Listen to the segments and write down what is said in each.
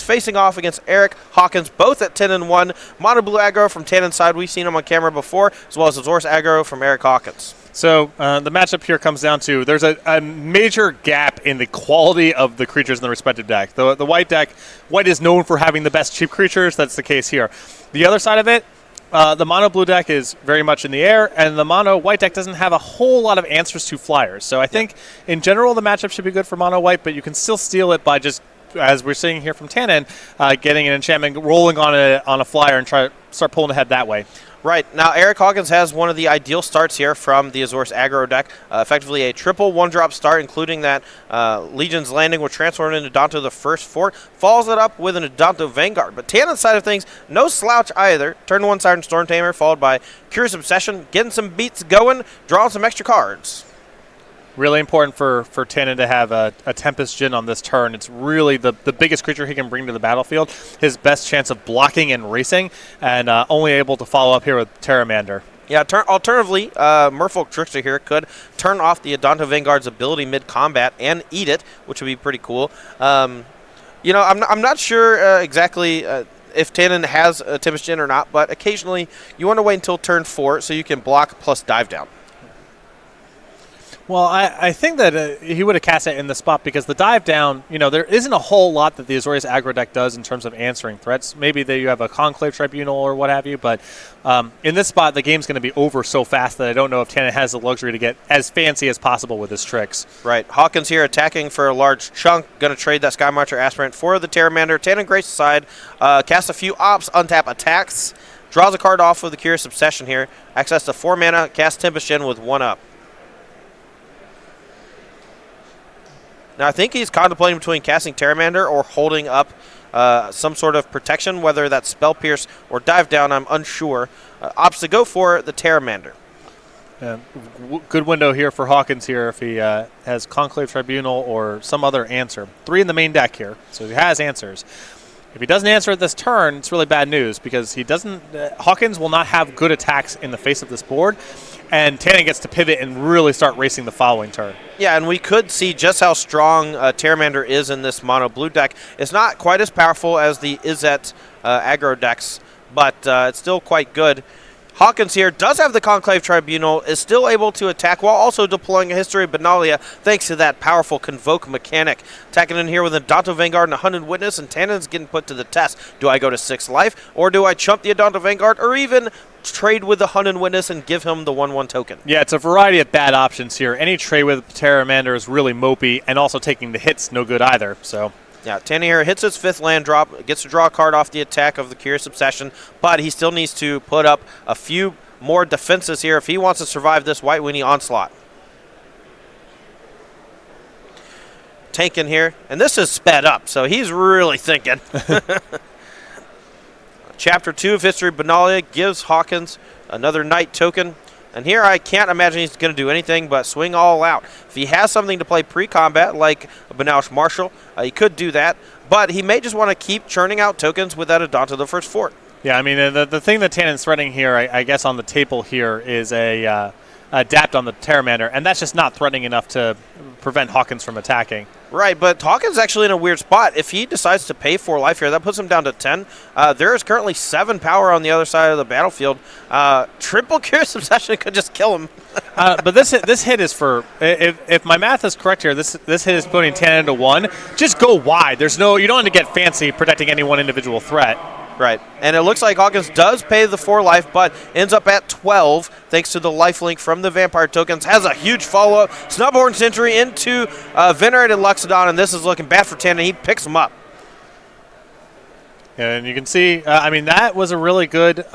facing off against Eric Hawkins, both at 10-1. Mono blue aggro from Tannon's side. We've seen him on camera before, as well as Azor's aggro from Eric Hawkins. So the matchup here comes down to there's a major gap in the quality of the creatures in the respective deck. The white deck, white is known for having the best cheap creatures. That's the case here. The other side of it, the mono blue deck is very much in the air, and the mono white deck doesn't have a whole lot of answers to flyers. So I think in general the matchup should be good for mono white, but you can still steal it by just, as we're seeing here from Tannon, getting an enchantment, rolling on a flyer, and try to start pulling ahead that way. Right. Now, Eric Hawkins has one of the ideal starts here from the Azor's aggro deck. Effectively a triple one-drop start, including that Legion's Landing, which transformed into Adanto the first fort. Follows it up with an Adanto Vanguard. But Tannon's side of things, no slouch either. Turn 1 Siren Storm Tamer, followed by Curious Obsession, getting some beats going, drawing some extra cards. Really important for Tannon to have a Tempest Djinn on this turn. It's really the biggest creature he can bring to the battlefield. His best chance of blocking and racing, and only able to follow up here with Terramander. Yeah, alternatively, Merfolk Trickster here could turn off the Adanto Vanguard's ability mid-combat and eat it, which would be pretty cool. I'm not sure exactly if Tannon has a Tempest Djinn or not, but occasionally you want to wait until turn 4 so you can block plus dive down. Well, I think that he would have cast it in the spot because the dive down, there isn't a whole lot that the Azorius aggro deck does in terms of answering threats. Maybe that you have a Conclave Tribunal or what have you, but in this spot, the game's going to be over so fast that I don't know if Tannon has the luxury to get as fancy as possible with his tricks. Right. Hawkins here attacking for a large chunk, going to trade that Sky Marcher Aspirant for the Terramander. Tannon Grace's side, casts a few ops, untap attacks, draws a card off with the Curious Obsession here, access to 4 mana, cast Tempest Djinn with 1 up. Now, I think he's contemplating between casting Terramander or holding up some sort of protection, whether that's Spell Pierce or Dive Down, I'm unsure. Opts to go for the Terramander. Good window here for Hawkins here if he has Conclave Tribunal or some other answer. 3 in the main deck here, so he has answers. If he doesn't answer at this turn, it's really bad news because he doesn't. Hawkins will not have good attacks in the face of this board, and Tannon gets to pivot and really start racing the following turn. Yeah, and we could see just how strong Terramander is in this mono blue deck. It's not quite as powerful as the Izzet aggro decks, but it's still quite good. Hawkins here does have the Conclave Tribunal, is still able to attack while also deploying a History of Benalia thanks to that powerful Convoke mechanic. Attacking in here with a Adanto Vanguard and a Hunted Witness, and Tannon's getting put to the test. Do I go to 6 life, or do I chump the Adanto Vanguard, or even trade with the Hunted Witness and give him the 1/1 token? Yeah, it's a variety of bad options here. Any trade with Terramander is really mopey, and also taking the hits no good either, so... Yeah, Tannon here hits his 5th land drop, gets to draw a card off the attack of the Curious Obsession, but he still needs to put up a few more defenses here if he wants to survive this White Weenie onslaught. Tankin here, and this is sped up, so he's really thinking. Chapter 2 of History of Benalia gives Hawkins another Knight token. And here I can't imagine he's going to do anything but swing all out. If he has something to play pre-combat, like a Benalish Marshal, he could do that. But he may just want to keep churning out tokens with that Adanto the first fort. Yeah, I mean, the thing that Tannon's threatening here, I guess on the table here, is a adapt on the Terramander. And that's just not threatening enough to prevent Hawkins from attacking. Right, but Hawkins actually in a weird spot. If he decides to pay 4 life here, that puts him down to 10. There is currently 7 power on the other side of the battlefield. Triple Curious Obsession could just kill him. But this hit is for, if my math is correct here, this hit is putting Tannon to 1. Just go wide. You don't have to get fancy protecting any one individual threat. Right, and it looks like Hawkins does pay the 4 life, but ends up at 12 thanks to the lifelink from the Vampire tokens. Has a huge follow-up. Snubhorn Sentry into Venerated Luxodon, and this is looking bad for Tannon. He picks him up. And you can see, I mean, that was a really good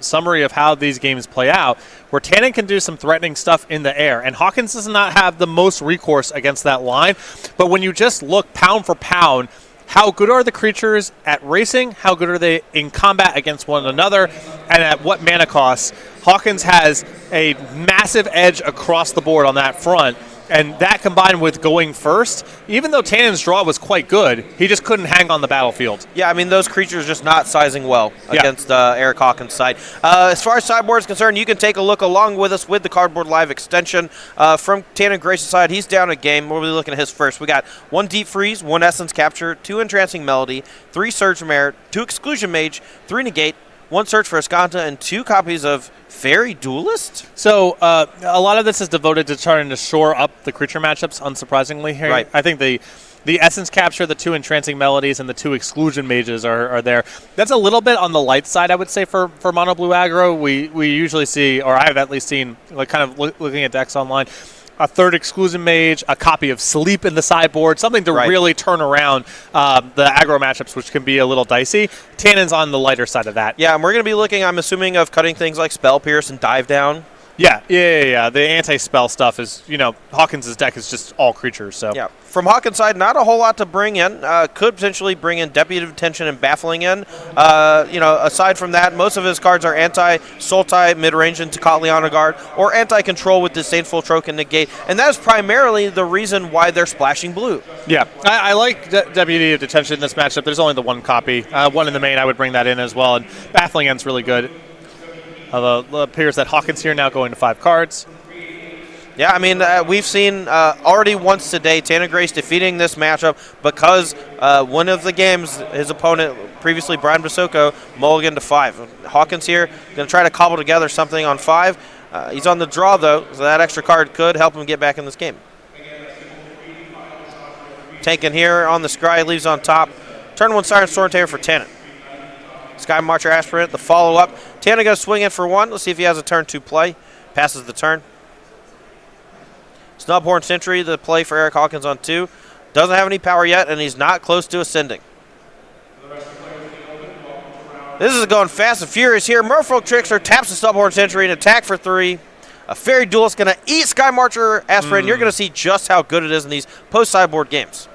summary of how these games play out, where Tannon can do some threatening stuff in the air, and Hawkins does not have the most recourse against that line. But when you just look pound for pound, how good are the creatures at racing? How good are they in combat against one another? And at what mana costs? Hawkins has a massive edge across the board on that front. And that combined with going first, even though Tannon's draw was quite good, he just couldn't hang on the battlefield. Yeah, I mean, those creatures just not sizing well against Eric Hawkins' side. As far as sideboard is concerned, you can take a look along with us with the Cardboard Live extension. From Tannon Grace's side, he's down a game. We'll be looking at his first. We got 1 Deep Freeze, 1 Essence Capture, 2 Entrancing Melody, 3 Surge Merit, 2 Exclusion Mage, 3 Negate, 1 Search for Escanta, and 2 copies of Fairy Duelist? So a lot of this is devoted to trying to shore up the creature matchups, unsurprisingly. Here. Right. I think the Essence Capture, the 2 Entrancing Melodies, and the 2 Exclusion Mages are there. That's a little bit on the light side, I would say, for mono blue aggro. We usually see, or I have at least seen, like kind of looking at decks online, a 3rd Exclusion Mage, a copy of Sleep in the sideboard, something to really turn around the aggro matchups, which can be a little dicey. Tannon's on the lighter side of that. Yeah, and we're going to be looking, I'm assuming, of cutting things like Spell Pierce and Dive Down. Yeah. The anti-spell stuff is, Hawkins' deck is just all creatures. So yeah. From Hawkins' side, not a whole lot to bring in. Could potentially bring in Deputy of Attention and Baffling in. Aside from that, most of his cards are anti-Sultai, mid-range into Kotliana Guard, or anti-control with Disdainful Troke and Negate. And that is primarily the reason why they're splashing blue. Yeah, I like Deputy of Detention in this matchup. There's only the 1 copy. 1 in the main, I would bring that in as well. And Baffling End's really good. Although it appears that Hawkins here now going to 5 cards. Yeah, I mean, we've seen already once today Tannon Grace defeating this matchup because one of the games, his opponent, previously Brian Basoko, mulliganed to 5. Hawkins here going to try to cobble together something on 5. He's on the draw, though, so that extra card could help him get back in this game. Taken here on the Scry, leaves on top. Turn 1 Siren Storm Tamer for Tannon. Sky Marcher Aspirant, the follow-up. Tannon going to swing in for 1. Let's see if he has a turn 2 play. Passes the turn. Snubhorn Sentry, the play for Eric Hawkins on 2. Doesn't have any power yet, and he's not close to ascending. This is going fast and furious here. Merfolk Trickster taps the Snubhorn Sentry and attack for 3. A Fairy Duelist going to eat Sky Marcher Aspirant. You're going to see just how good it is in these post-sideboard games.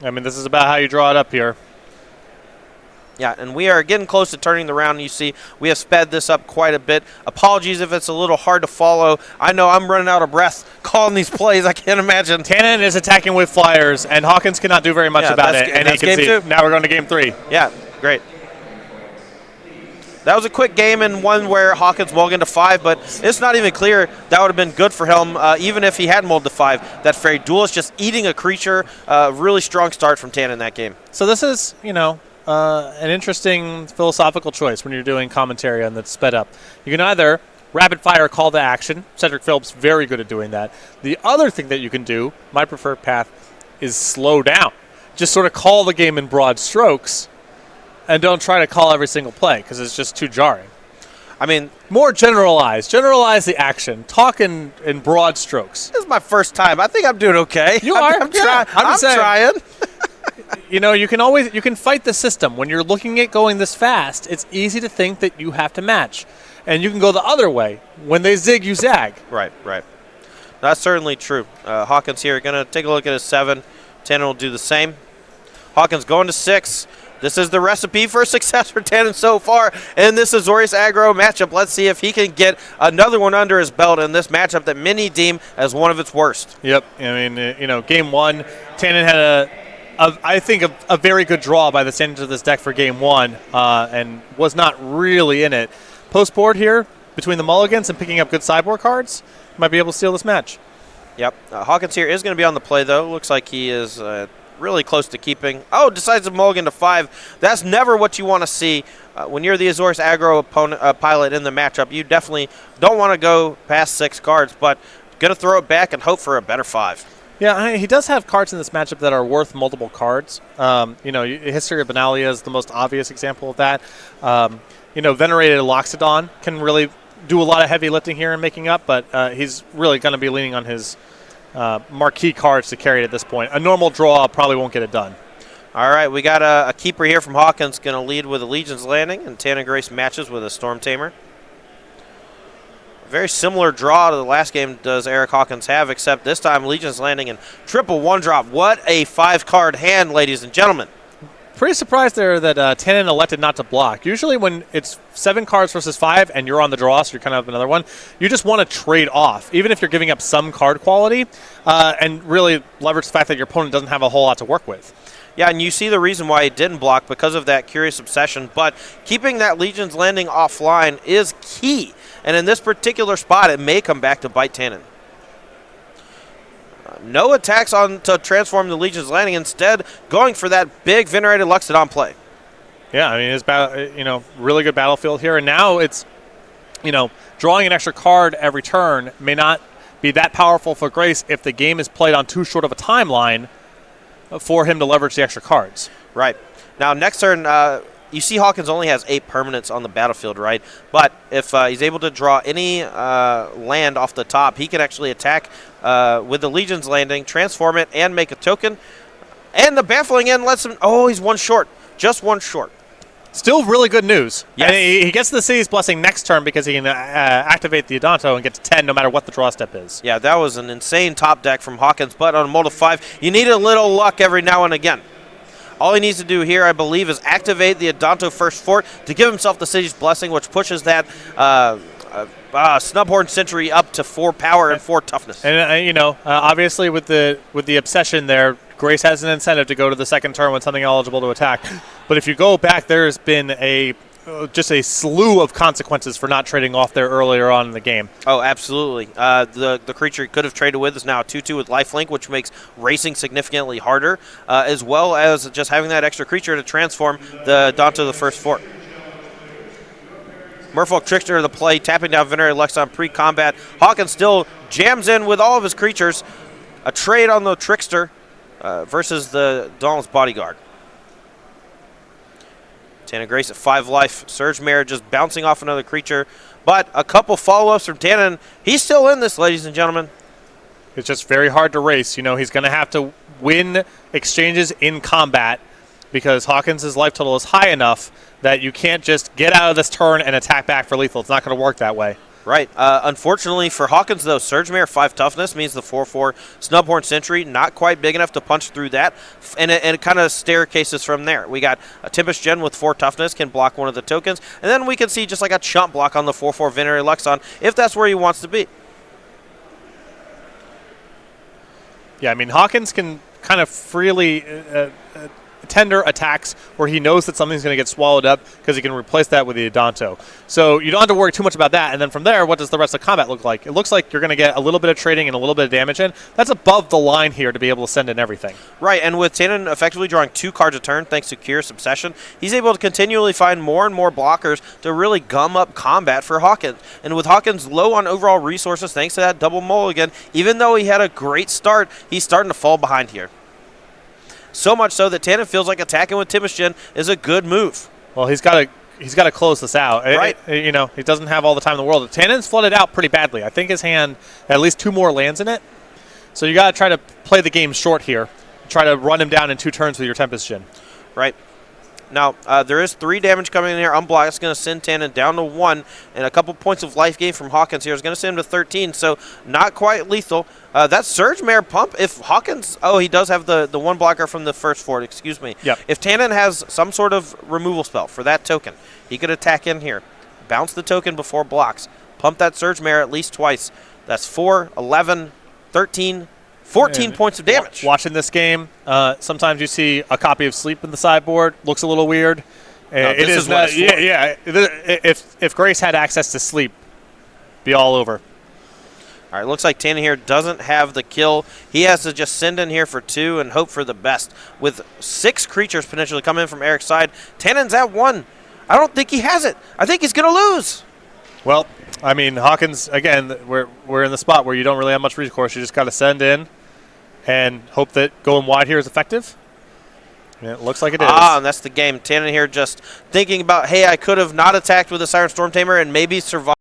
I mean, this is about how you draw it up here. Yeah, and we are getting close to turning the round. You see, we have sped this up quite a bit. Apologies if it's a little hard to follow. I know I'm running out of breath calling these plays. I can't imagine. Tannon is attacking with flyers, and Hawkins cannot do very much about it. And he can see. Now we're going to game 3. Yeah, great. That was a quick game and one where Hawkins mulliganed to 5, but it's not even clear that would have been good for him, even if he had mulled to 5. That Fairy Duelist just eating a creature. Really strong start from Tannon in that game. So this is, an interesting philosophical choice when you're doing commentary on that's sped up. You can either rapid fire call to action. Cedric Phillips very good at doing that. The other thing that you can do, my preferred path, is slow down. Just sort of call the game in broad strokes and don't try to call every single play because it's just too jarring. I mean, more generalize. Generalize the action. Talk in broad strokes. This is my first time. I think I'm doing okay. You are. I'm trying. You can fight the system. When you're looking at going this fast, it's easy to think that you have to match. And you can go the other way. When they zig, you zag. Right. That's certainly true. Hawkins here going to take a look at his 7. Tannon will do the same. Hawkins going to 6. This is the recipe for success for Tannon so far in this Azorius aggro matchup. Let's see if he can get another one under his belt in this matchup that many deem as one of its worst. Yep. I mean, game 1, Tannon had I think a very good draw by the standards of this deck for game 1 and was not really in it. Post-board here, between the mulligans and picking up good sideboard cards, might be able to steal this match. Yep. Hawkins here is going to be on the play, though. Looks like he is really close to keeping. Oh, decides to mulligan to 5. That's never what you want to see. When you're the Azorius aggro opponent pilot in the matchup, you definitely don't want to go past 6 cards, but going to throw it back and hope for a better 5. Yeah, he does have cards in this matchup that are worth multiple cards. History of Benalia is the most obvious example of that. Venerated Loxodon can really do a lot of heavy lifting here and making up, but he's really going to be leaning on his marquee cards to carry it at this point. A normal draw probably won't get it done. All right, we got a keeper here from Hawkins going to lead with a Legion's Landing, and Tannon Grace matches with a Storm Tamer. Very similar draw to the last game does Eric Hawkins have, except this time Legion's Landing and triple 1-drop. What a 5-card hand, ladies and gentlemen. pretty surprised there that Tannon elected not to block. Usually when it's 7 cards versus 5 and you're on the draw, so you're kind of another one, you just want to trade off, even if you're giving up some card quality, and really leverage the fact that your opponent doesn't have a whole lot to work with. Yeah, and you see the reason why he didn't block because of that Curious Obsession, but keeping that Legion's Landing offline is key. And in this particular spot, it may come back to bite Tannon. No attacks on to transform the Legion's Landing, instead going for that big Venerated Luxodon play. Yeah, I mean, it's really good battlefield here, and now it's, drawing an extra card every turn may not be that powerful for Grace if the game is played on too short of a timeline for him to leverage the extra cards. Right. Now, next turn, you see Hawkins only has 8 permanents on the battlefield, right? But if he's able to draw any land off the top, he can actually attack with the Legion's Landing, transform it, and make a token. And the Baffling End lets him... Oh, he's 1 short. Just 1 short. Still really good news. Yes. And he gets the City's Blessing next turn because he can activate the Adanto and get to 10 no matter what the draw step is. Yeah, that was an insane top deck from Hawkins, but on a Mold of 5, you need a little luck every now and again. All he needs to do here, I believe, is activate the Adanto First Fort to give himself the City's Blessing, which pushes that Snubhorn Sentry up to 4 power and 4 toughness. And, obviously with the Obsession there, Grace has an incentive to go to the second turn with something eligible to attack. But if you go back, there's been just a slew of consequences for not trading off there earlier on in the game. Oh, absolutely. The creature he could have traded with is now a 2/2 with lifelink, which makes racing significantly harder, as well as just having that extra creature to transform the Adanto the First Fort. Merfolk Trickster the play, tapping down Venerated Luxodon pre-combat. Hawkins still jams in with all of his creatures. A trade on the Trickster versus the Dauntless Bodyguard. Tannon Grace at 5 life. Surge Mare just bouncing off another creature. But a couple follow-ups from Tannon. He's still in this, ladies and gentlemen. It's just very hard to race. He's going to have to win exchanges in combat because Hawkins' life total is high enough that you can't just get out of this turn and attack back for lethal. It's not going to work that way. Right. Unfortunately for Hawkins, though, Surge Mare 5 toughness means the 4/4 Snubhorn Sentry not quite big enough to punch through that, and it kind of staircases from there. We got a Tempest Gen with 4 toughness can block one of the tokens, and then we can see just like a chump block on the 4/4 Venerated Luxodon if that's where he wants to be. Yeah, I mean, Hawkins can kind of freely tender attacks where he knows that something's going to get swallowed up because he can replace that with the Adanto. So you don't have to worry too much about that. And then from there, what does the rest of combat look like? It looks like you're going to get a little bit of trading and a little bit of damage in. That's above the line here to be able to send in everything. Right, and with Tannon effectively drawing 2 cards a turn thanks to Curious Obsession, he's able to continually find more and more blockers to really gum up combat for Hawkins. And with Hawkins low on overall resources thanks to that double mulligan, even though he had a great start, he's starting to fall behind here. So much so that Tannon feels like attacking with Tempest Gen is a good move. Well, he's got to close this out. Right. He doesn't have all the time in the world. Tannon's flooded out pretty badly. I think his hand had at least 2 more lands in it. So you got to try to play the game short here. Try to run him down in 2 turns with your Tempest Gen. Right. Now, there is 3 damage coming in here. Unblocked. It's going to send Tannon down to 1, and a couple points of life gain from Hawkins here is going to send him to 13, so not quite lethal. That Surge Mare pump, if Hawkins... Oh, he does have the 1 blocker from the first fort, excuse me. Yep. If Tannon has some sort of removal spell for that token, he could attack in here, bounce the token before blocks, pump that Surge Mare at least twice. That's 4, 11, 13... 14 points of damage. Watching this game, sometimes you see a copy of Sleep in the sideboard. Looks a little weird. No, it is not. Yeah. If Grace had access to Sleep, be all over. All right, looks like Tannon here doesn't have the kill. He has to just send in here for 2 and hope for the best. With 6 creatures potentially coming in from Eric's side, Tannon's at 1. I don't think he has it. I think he's going to lose. Well, I mean, Hawkins, again, we're in the spot where you don't really have much recourse. You just got to send in and hope that going wide here is effective. And it looks like it is. And that's the game. Tannon here just thinking about, hey, I could have not attacked with a Siren Storm Tamer and maybe survived.